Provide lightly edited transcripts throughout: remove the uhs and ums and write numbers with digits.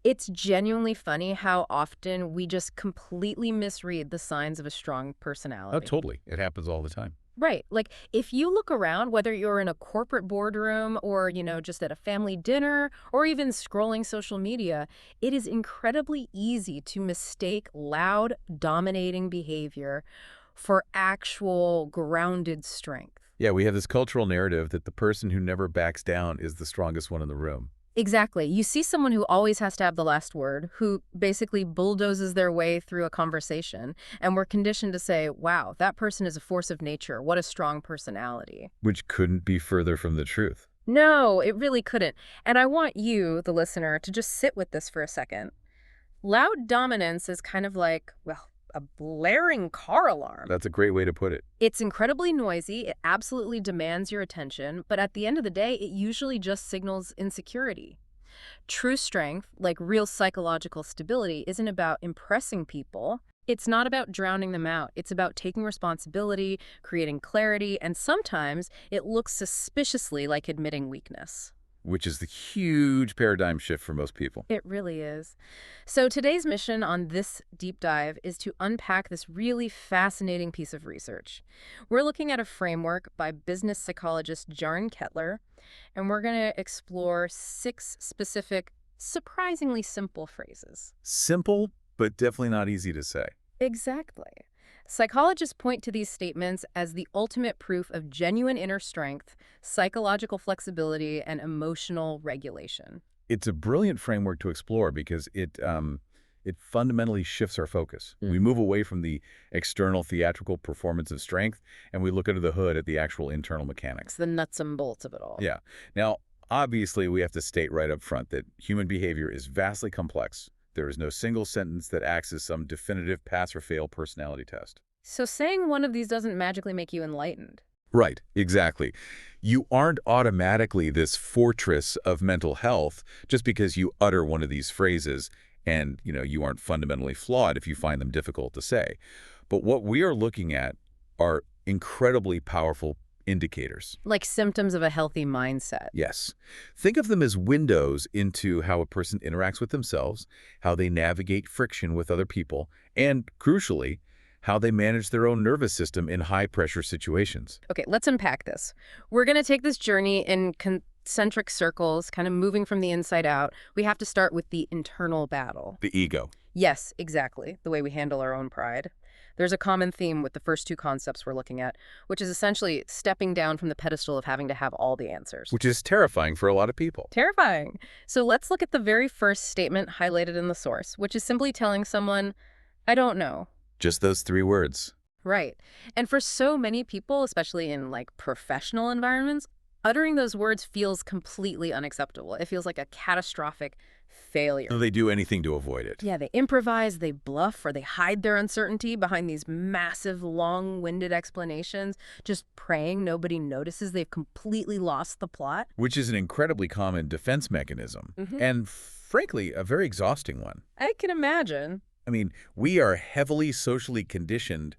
It's genuinely funny how often we just completely misread the signs of a strong Oh, personality. totally. It happens all the time. Right. Like, if you look around, whether you're in a corporate boardroom or, just at a family dinner or even scrolling social media, it is incredibly easy to mistake loud, dominating behavior for actual grounded strength. Yeah, we have this cultural narrative that the person who never backs down is the strongest one in the room. Exactly. You see someone who always has to have the last word, who basically bulldozes their way through a conversation, and we're conditioned to say, wow, that person is a force of nature. What a strong personality. Which couldn't be further from the truth. No, it really couldn't. And I want you, the listener, to just sit with this for a second. Loud dominance is kind of like, well, a blaring car alarm. That's a great way to put it. It's incredibly noisy, it absolutely demands your attention, but at the end of the day, it usually just signals insecurity. True strength, like real psychological stability, isn't about impressing people. It's not about drowning them out. It's about taking responsibility, creating clarity, and sometimes it looks suspiciously like admitting weakness. Which is the huge paradigm shift for most people. It really is. So today's mission on this deep dive is to unpack this really fascinating piece of research. We're looking at a framework by business psychologist Jaron Kettler, and we're going to explore 6 specific, surprisingly simple phrases. Simple, but definitely not easy to say. Exactly. Psychologists point to these statements as the ultimate proof of genuine inner strength, psychological flexibility, and emotional regulation. It's a brilliant framework to explore because it fundamentally shifts our focus. We move away from the external theatrical performance of strength, and we look under the hood at the actual internal mechanics. It's the nuts and bolts of it all. Yeah. Now, obviously, we have to state right up front that human behavior is vastly complex. There is no single sentence that acts as some definitive pass or fail personality test. So saying one of these doesn't magically make you enlightened. Right, exactly. You aren't automatically this fortress of mental health just because you utter one of these phrases and, you aren't fundamentally flawed if you find them difficult to say. But what we are looking at are incredibly powerful indicators. Like symptoms of a healthy mindset. Yes. Think of them as windows into how a person interacts with themselves, how they navigate friction with other people, and, crucially, how they manage their own nervous system in high-pressure situations. Okay, let's unpack this. We're going to take this journey in concentric circles, kind of moving from the inside out. We have to start with the internal battle. The ego. Yes, exactly. The way we handle our own pride. There's a common theme with the first 2 concepts we're looking at, which is essentially stepping down from the pedestal of having to have all the answers. Which is terrifying for a lot of people. Terrifying. So let's look at the very first statement highlighted in the source, which is simply telling someone, I don't know. Just those 3 words. Right. And for so many people, especially in professional environments, uttering those words feels completely unacceptable. It feels like a catastrophic failure. So they do anything to avoid it. Yeah, they improvise, they bluff, or they hide their uncertainty behind these massive, long-winded explanations, just praying nobody notices they've completely lost the plot. Which is an incredibly common defense mechanism, and frankly, a very exhausting one. I can imagine. I mean, we are heavily socially conditioned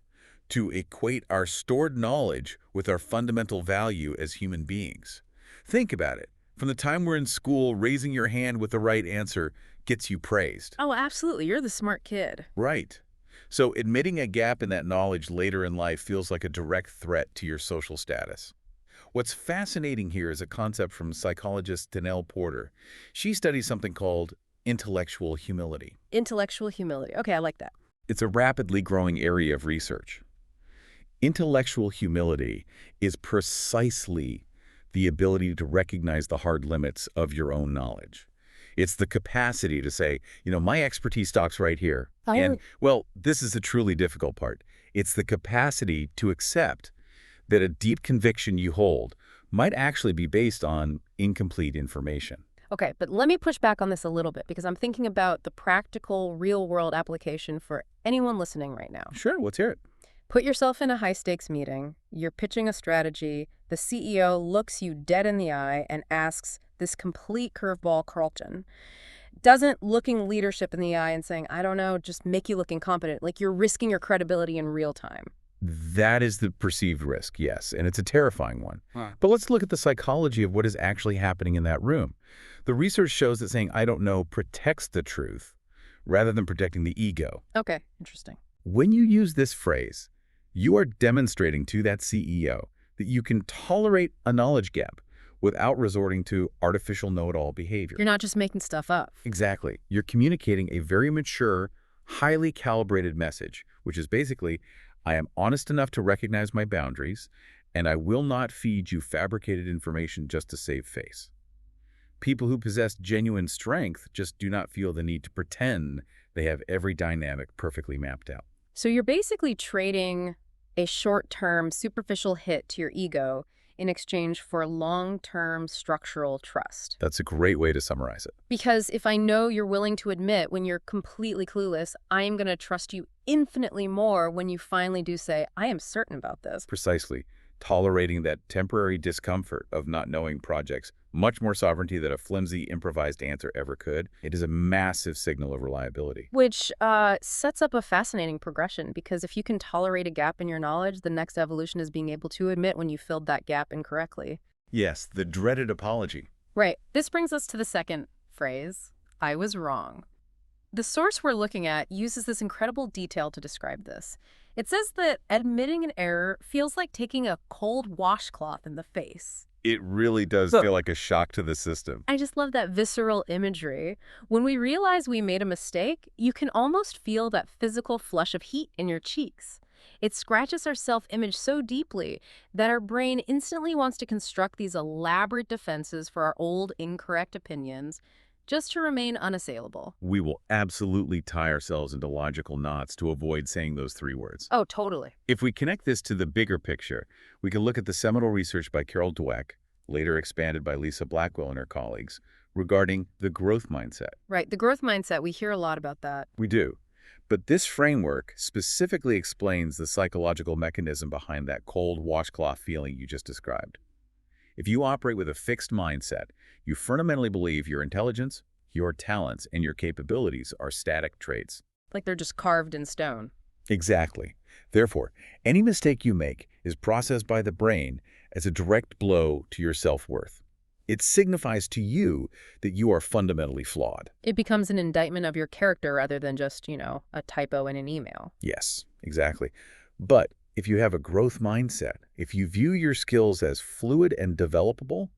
to equate our stored knowledge with our fundamental value as human beings. Think about it. From the time we're in school, raising your hand with the right answer gets you praised. Oh, absolutely. You're the smart kid. Right. So admitting a gap in that knowledge later in life feels like a direct threat to your social status. What's fascinating here is a concept from psychologist Danelle Porter. She studies something called intellectual humility. Intellectual humility. Okay, I like that. It's a rapidly growing area of research. Intellectual humility is precisely the ability to recognize the hard limits of your own knowledge. It's the capacity to say, my expertise stops right here. And, well, this is the truly difficult part. It's the capacity to accept that a deep conviction you hold might actually be based on incomplete information. Okay, but let me push back on this a little bit because I'm thinking about the practical, real-world application for anyone listening right now. Sure, let's hear it. Put yourself in a high-stakes meeting. You're pitching a strategy. The CEO looks you dead in the eye and asks this complete curveball Carlton. Doesn't looking leadership in the eye and saying, I don't know, just make you look incompetent, like you're risking your credibility in real time. That is the perceived risk, yes, and it's a terrifying one. Huh. But let's look at the psychology of what is actually happening in that room. The research shows that saying, I don't know, protects the truth rather than protecting the ego. Okay, interesting. When you use this phrase, you are demonstrating to that CEO that you can tolerate a knowledge gap without resorting to artificial know-it-all behavior. You're not just making stuff up. Exactly. You're communicating a very mature, highly calibrated message, which is basically, I am honest enough to recognize my boundaries, and I will not feed you fabricated information just to save face. People who possess genuine strength just do not feel the need to pretend they have every dynamic perfectly mapped out. So you're basically trading a short-term, superficial hit to your ego in exchange for long-term structural trust. That's a great way to summarize it. Because if I know you're willing to admit when you're completely clueless, I am going to trust you infinitely more when you finally do say, I am certain about this. Precisely. Tolerating that temporary discomfort of not knowing projects much more sovereignty than a flimsy, improvised answer ever could. It is a massive signal of reliability. Which sets up a fascinating progression, because if you can tolerate a gap in your knowledge, the next evolution is being able to admit when you filled that gap incorrectly. Yes, the dreaded apology. Right. This brings us to the second phrase, I was wrong. The source we're looking at uses this incredible detail to describe this. It says that admitting an error feels like taking a cold washcloth in the face. It really does feel like a shock to the system. I just love that visceral imagery. When we realize we made a mistake, you can almost feel that physical flush of heat in your cheeks. It scratches our self-image so deeply that our brain instantly wants to construct these elaborate defenses for our old, incorrect opinions, just to remain unassailable. We will absolutely tie ourselves into logical knots to avoid saying those three words. Oh, totally. If we connect this to the bigger picture, we can look at the seminal research by Carol Dweck, later expanded by Lisa Blackwell and her colleagues, regarding the growth mindset. Right, the growth mindset, we hear a lot about that. We do. But this framework specifically explains the psychological mechanism behind that cold washcloth feeling you just described. If you operate with a fixed mindset, you fundamentally believe your intelligence, your talents, and your capabilities are static traits. Like they're just carved in stone. Exactly. Therefore, any mistake you make is processed by the brain as a direct blow to your self-worth. It signifies to you that you are fundamentally flawed. It becomes an indictment of your character rather than just, a typo in an email. Yes, exactly. But if you have a growth mindset, if you view your skills as fluid and developable,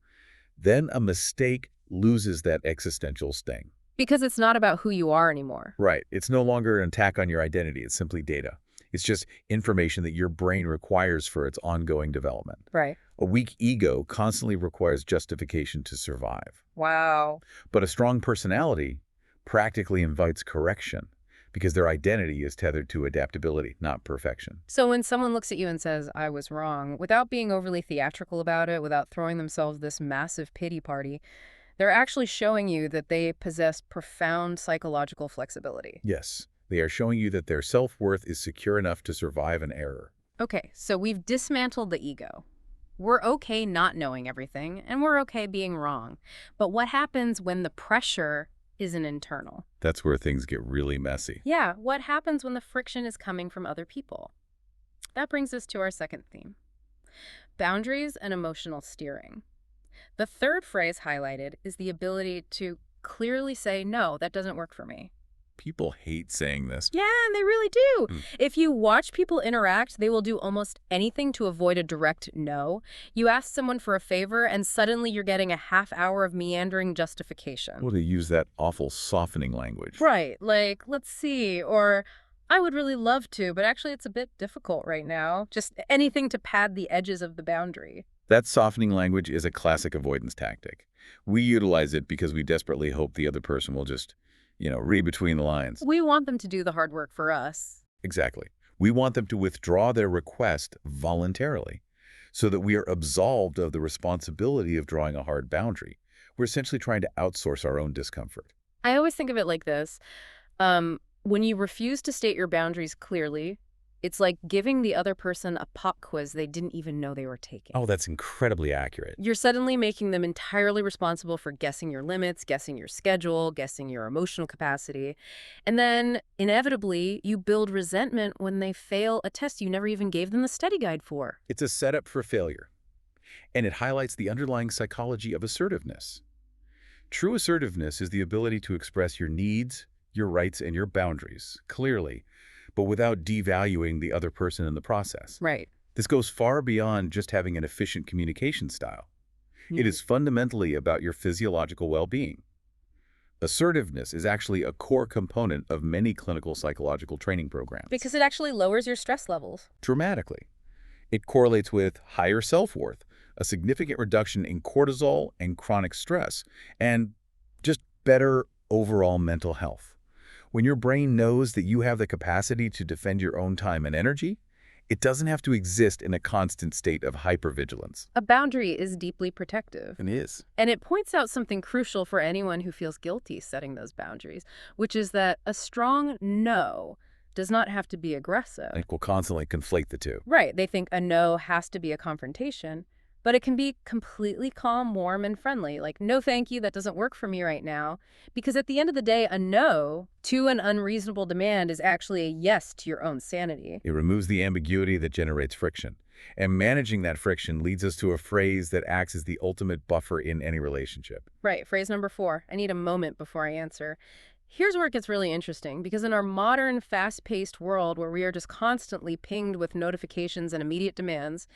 then a mistake loses that existential sting. Because it's not about who you are anymore. Right. It's no longer an attack on your identity. It's simply data. It's just information that your brain requires for its ongoing development. Right. A weak ego constantly requires justification to survive. Wow. But a strong personality practically invites correction because their identity is tethered to adaptability, not perfection. So when someone looks at you and says, I was wrong, without being overly theatrical about it, without throwing themselves this massive pity party, they're actually showing you that they possess profound psychological flexibility. Yes, they are showing you that their self-worth is secure enough to survive an error. Okay, so we've dismantled the ego. We're okay not knowing everything, and we're okay being wrong. But what happens when the pressure isn't internal? That's where things get really messy. Yeah, what happens when the friction is coming from other people? That brings us to our second theme. Boundaries and emotional steering. The third phrase highlighted is the ability to clearly say, no, that doesn't work for me. People hate saying this. Yeah, and they really do. Mm. If you watch people interact, they will do almost anything to avoid a direct no. You ask someone for a favor, and suddenly you're getting a half hour of meandering justification. Well, they use that awful softening language. Right, like, let's see, or I would really love to, but actually it's a bit difficult right now. Just anything to pad the edges of the boundary. That softening language is a classic avoidance tactic. We utilize it because we desperately hope the other person will just read between the lines. We want them to do the hard work for us. Exactly. We want them to withdraw their request voluntarily so that we are absolved of the responsibility of drawing a hard boundary. We're essentially trying to outsource our own discomfort. I always think of it like this. When you refuse to state your boundaries clearly, It's like giving the other person a pop quiz they didn't even know they were taking. Oh, that's incredibly accurate. You're suddenly making them entirely responsible for guessing your limits, guessing your schedule, guessing your emotional capacity. And then, inevitably, you build resentment when they fail a test you never even gave them the study guide for. It's a setup for failure, and it highlights the underlying psychology of assertiveness. True assertiveness is the ability to express your needs, your rights, and your boundaries clearly, but without devaluing the other person in the process. Right. This goes far beyond just having an efficient communication style. It is fundamentally about your physiological well-being. Assertiveness is actually a core component of many clinical psychological training programs. Because it actually lowers your stress levels. Dramatically. It correlates with higher self-worth, a significant reduction in cortisol and chronic stress, and just better overall mental health. When your brain knows that you have the capacity to defend your own time and energy, it doesn't have to exist in a constant state of hypervigilance. A boundary is deeply protective. It is. And it points out something crucial for anyone who feels guilty setting those boundaries, which is that a strong no does not have to be aggressive. It will constantly conflate the two. Right. They think a no has to be a confrontation, but it can be completely calm, warm, and friendly. Like, no, thank you, that doesn't work for me right now. Because at the end of the day, a no to an unreasonable demand is actually a yes to your own sanity. It removes the ambiguity that generates friction. And managing that friction leads us to a phrase that acts as the ultimate buffer in any relationship. Right. Phrase number 4. I need a moment before I answer. Here's where it gets really interesting, because in our modern, fast-paced world where we are just constantly pinged with notifications and immediate demands,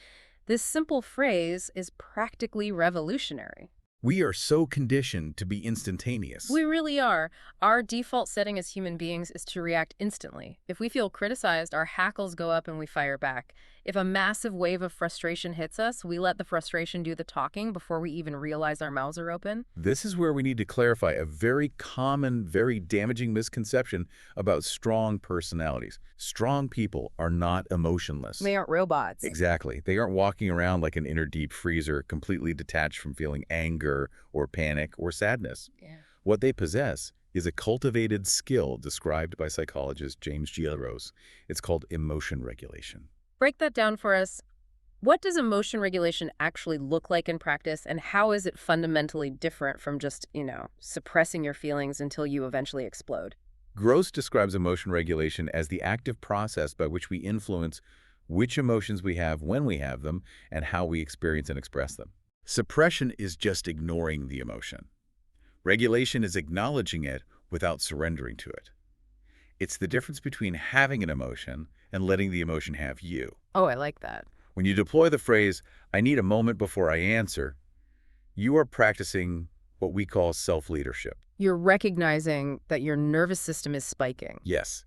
this simple phrase is practically revolutionary. We are so conditioned to be instantaneous. We really are. Our default setting as human beings is to react instantly. If we feel criticized, our hackles go up and we fire back. If a massive wave of frustration hits us, we let the frustration do the talking before we even realize our mouths are open. This is where we need to clarify a very common, very damaging misconception about strong personalities. Strong people are not emotionless. They aren't robots. Exactly. They aren't walking around like an inner deep freezer, completely detached from feeling anger or panic or sadness. Yeah. What they possess is a cultivated skill described by psychologist James G. Rose. It's called emotion regulation. Break that down for us. What does emotion regulation actually look like in practice, and how is it fundamentally different from just, suppressing your feelings until you eventually explode? Gross describes emotion regulation as the active process by which we influence which emotions we have when we have them and how we experience and express them. Suppression is just ignoring the emotion. Regulation is acknowledging it without surrendering to it. It's the difference between having an emotion and letting the emotion have you. Oh, I like that. When you deploy the phrase, "I need a moment before I answer," you are practicing what we call self-leadership. You're recognizing that your nervous system is spiking. Yes.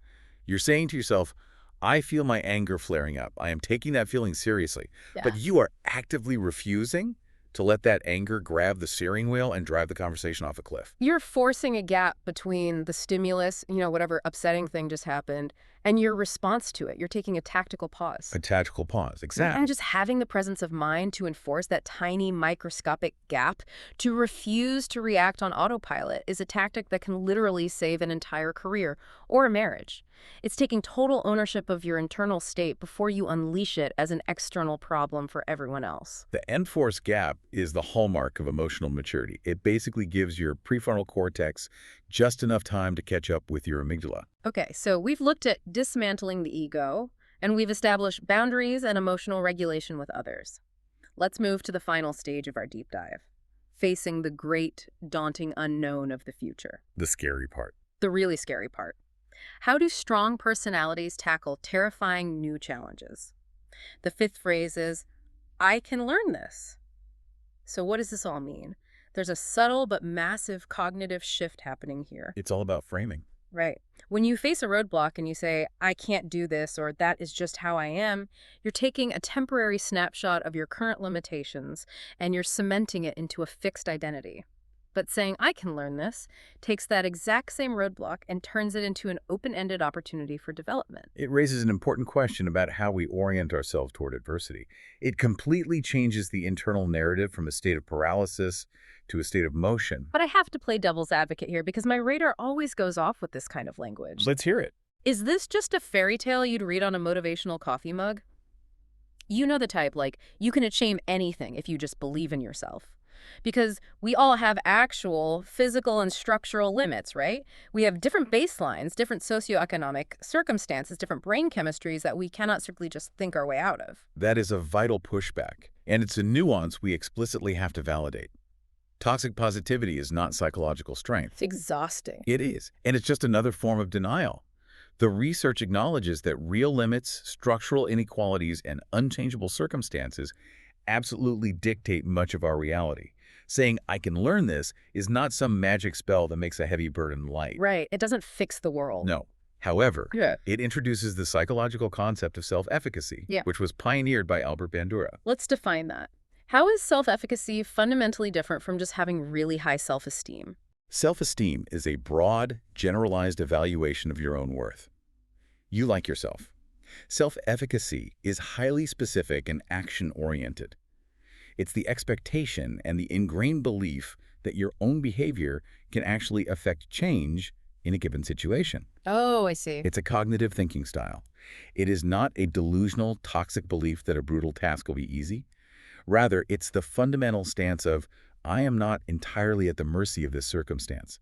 You're saying to yourself, "I feel my anger flaring up. I am taking that feeling seriously." Yeah. But you are actively refusing to let that anger grab the steering wheel and drive the conversation off a cliff. You're forcing a gap between the stimulus, whatever upsetting thing just happened, and your response to it. You're taking a tactical pause. A tactical pause, exactly. And just having the presence of mind to enforce that tiny microscopic gap, to refuse to react on autopilot, is a tactic that can literally save an entire career or a marriage. It's taking total ownership of your internal state before you unleash it as an external problem for everyone else. The enforce gap is the hallmark of emotional maturity. It basically gives your prefrontal cortex just enough time to catch up with your amygdala. Okay, so we've looked at dismantling the ego, and we've established boundaries and emotional regulation with others. Let's move to the final stage of our deep dive, facing the great, daunting unknown of the future. The scary part. The really scary part. How do strong personalities tackle terrifying new challenges? The 5th phrase is, I can learn this. So what does this all mean? There's a subtle but massive cognitive shift happening here. It's all about framing. Right. When you face a roadblock and you say, I can't do this, or that is just how I am, you're taking a temporary snapshot of your current limitations and you're cementing it into a fixed identity. But saying, I can learn this, takes that exact same roadblock and turns it into an open-ended opportunity for development. It raises an important question about how we orient ourselves toward adversity. It completely changes the internal narrative from a state of paralysis to a state of motion. But I have to play devil's advocate here because my radar always goes off with this kind of language. Let's hear it. Is this just a fairy tale you'd read on a motivational coffee mug? You know the type, like, you can achieve anything if you just believe in yourself. Because we all have actual physical and structural limits, right? We have different baselines, different socioeconomic circumstances, different brain chemistries that we cannot strictly just think our way out of. That is a vital pushback, and it's a nuance we explicitly have to validate. Toxic positivity is not psychological strength. It's exhausting. It is, and it's just another form of denial. The research acknowledges that real limits, structural inequalities, and unchangeable circumstances absolutely dictate much of our reality. Saying, I can learn this, is not some magic spell that makes a heavy burden light. Right. It doesn't fix the world. No. However, Yeah. it introduces the psychological concept of self-efficacy, Yeah. which was pioneered by Albert Bandura. Let's define that. How is self-efficacy fundamentally different from just having really high self-esteem? Self-esteem is a broad, generalized evaluation of your own worth. You like yourself. Self-efficacy is highly specific and action-oriented. It's the expectation and the ingrained belief that your own behavior can actually affect change in a given situation. Oh, I see. It's a cognitive thinking style. It is not a delusional, toxic belief that a brutal task will be easy. Rather, it's the fundamental stance of, I am not entirely at the mercy of this circumstance.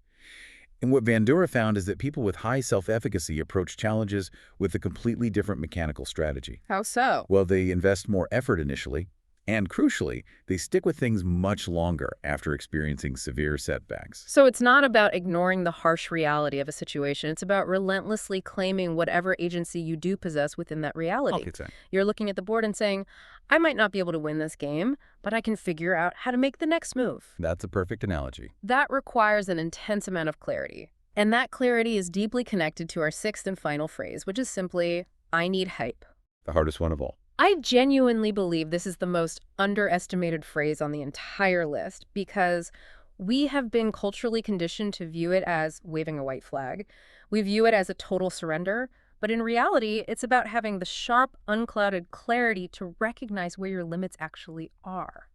And what Bandura found is that people with high self-efficacy approach challenges with a completely different mechanical strategy. How so? Well, they invest more effort initially, and crucially, they stick with things much longer after experiencing severe setbacks. So it's not about ignoring the harsh reality of a situation. It's about relentlessly claiming whatever agency you do possess within that reality. Okay, You're looking at the board and saying, I might not be able to win this game, but I can figure out how to make the next move. that's a perfect analogy. That requires an intense amount of clarity. And that clarity is deeply connected to our sixth and final phrase, which is simply, I need hype. The hardest one of all. I genuinely believe this is the most underestimated phrase on the entire list because we have been culturally conditioned to view it as waving a white flag. We view it as a total surrender, but in reality, it's about having the sharp, unclouded clarity to recognize where your limits actually are.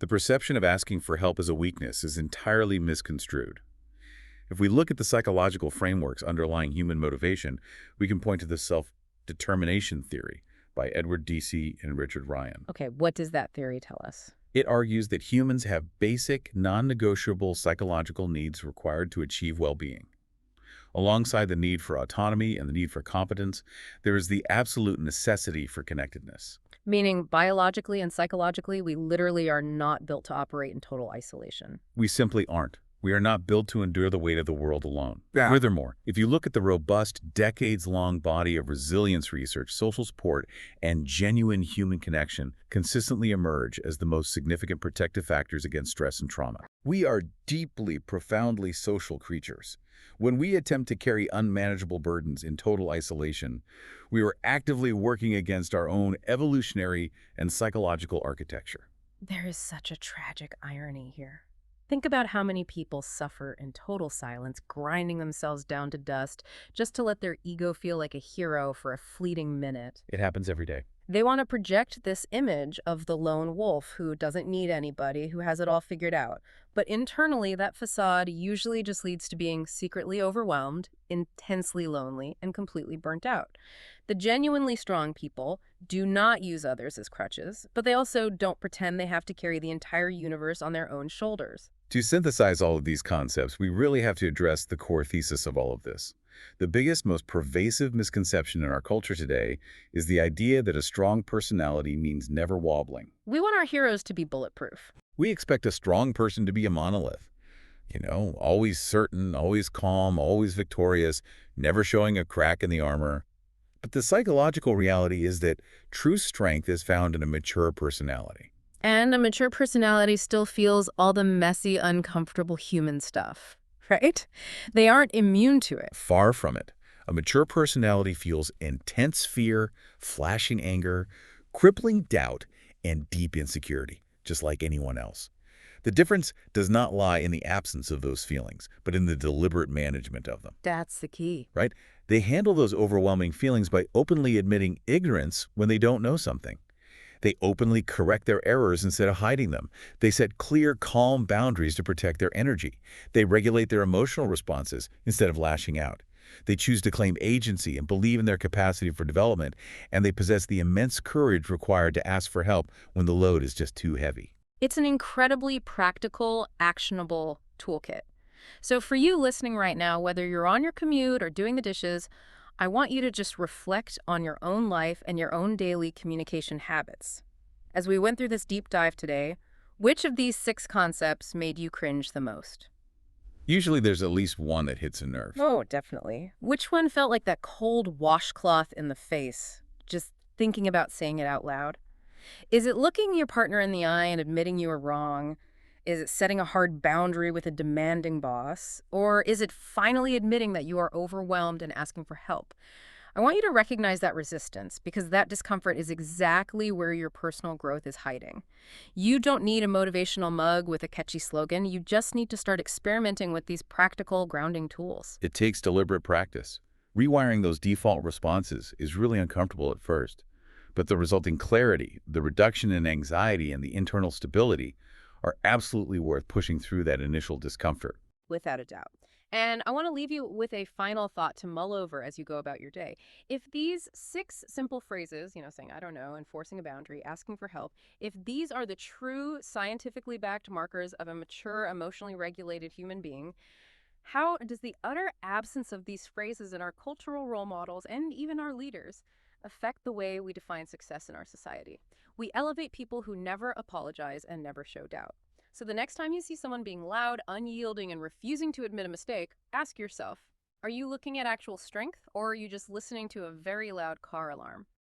The perception of asking for help as a weakness is entirely misconstrued. If we look at the psychological frameworks underlying human motivation, we can point to the self-determination theory by Edward D.C. and Richard Ryan. Okay, what does that theory tell us? It argues that humans have basic, non-negotiable psychological needs required to achieve well-being. Alongside the need for autonomy and the need for competence, there is the absolute necessity for connectedness. Meaning biologically and psychologically, we literally are not built to operate in total isolation. We simply aren't. We are not built to endure the weight of the world alone. Yeah. Furthermore, if you look at the robust, decades-long body of resilience research, social support, and genuine human connection consistently emerge as the most significant protective factors against stress and trauma. We are deeply, profoundly social creatures. When we attempt to carry unmanageable burdens in total isolation, we are actively working against our own evolutionary and psychological architecture. There is such a tragic irony here. Think about how many people suffer in total silence, grinding themselves down to dust just to let their ego feel like a hero for a fleeting minute. It happens every day. They want to project this image of the lone wolf who doesn't need anybody, who has it all figured out. But internally, that facade usually just leads to being secretly overwhelmed, intensely lonely, and completely burnt out. The genuinely strong people do not use others as crutches, but they also don't pretend they have to carry the entire universe on their own shoulders. To synthesize all of these concepts, we really have to address the core thesis of all of this. The biggest, most pervasive misconception in our culture today is the idea that a strong personality means never wobbling. We want our heroes to be bulletproof. We expect a strong person to be a monolith. Always certain, always calm, always victorious, never showing a crack in the armor. But the psychological reality is that true strength is found in a mature personality. And a mature personality still feels all the messy, uncomfortable human stuff, right? They aren't immune to it. Far from it. A mature personality feels intense fear, flashing anger, crippling doubt, and deep insecurity, just like anyone else. The difference does not lie in the absence of those feelings, but in the deliberate management of them. That's the key. Right? They handle those overwhelming feelings by openly admitting ignorance when they don't know something. They openly correct their errors instead of hiding them. They set clear, calm boundaries to protect their energy. They regulate their emotional responses instead of lashing out. They choose to claim agency and believe in their capacity for development, and they possess the immense courage required to ask for help when the load is just too heavy. It's an incredibly practical, actionable toolkit. So for you listening right now, whether you're on your commute or doing the dishes, I want you to just reflect on your own life and your own daily communication habits. As we went through this deep dive today, which of these 6 concepts made you cringe the most? Usually there's at least one that hits a nerve. Oh, definitely. Which one felt like that cold washcloth in the face, just thinking about saying it out loud? Is it looking your partner in the eye and admitting you were wrong? Is it setting a hard boundary with a demanding boss? Or is it finally admitting that you are overwhelmed and asking for help? I want you to recognize that resistance because that discomfort is exactly where your personal growth is hiding. You don't need a motivational mug with a catchy slogan. You just need to start experimenting with these practical grounding tools. It takes deliberate practice. Rewiring those default responses is really uncomfortable at first, but the resulting clarity, the reduction in anxiety, and the internal stability are absolutely worth pushing through that initial discomfort. Without a doubt. And I want to leave you with a final thought to mull over as you go about your day. If these 6 simple phrases, saying, I don't know, enforcing a boundary, asking for help, if these are the true scientifically backed markers of a mature, emotionally regulated human being, how does the utter absence of these phrases in our cultural role models and even our leaders affect the way we define success in our society? We elevate people who never apologize and never show doubt. So the next time you see someone being loud, unyielding, and refusing to admit a mistake, ask yourself, are you looking at actual strength or are you just listening to a very loud car alarm?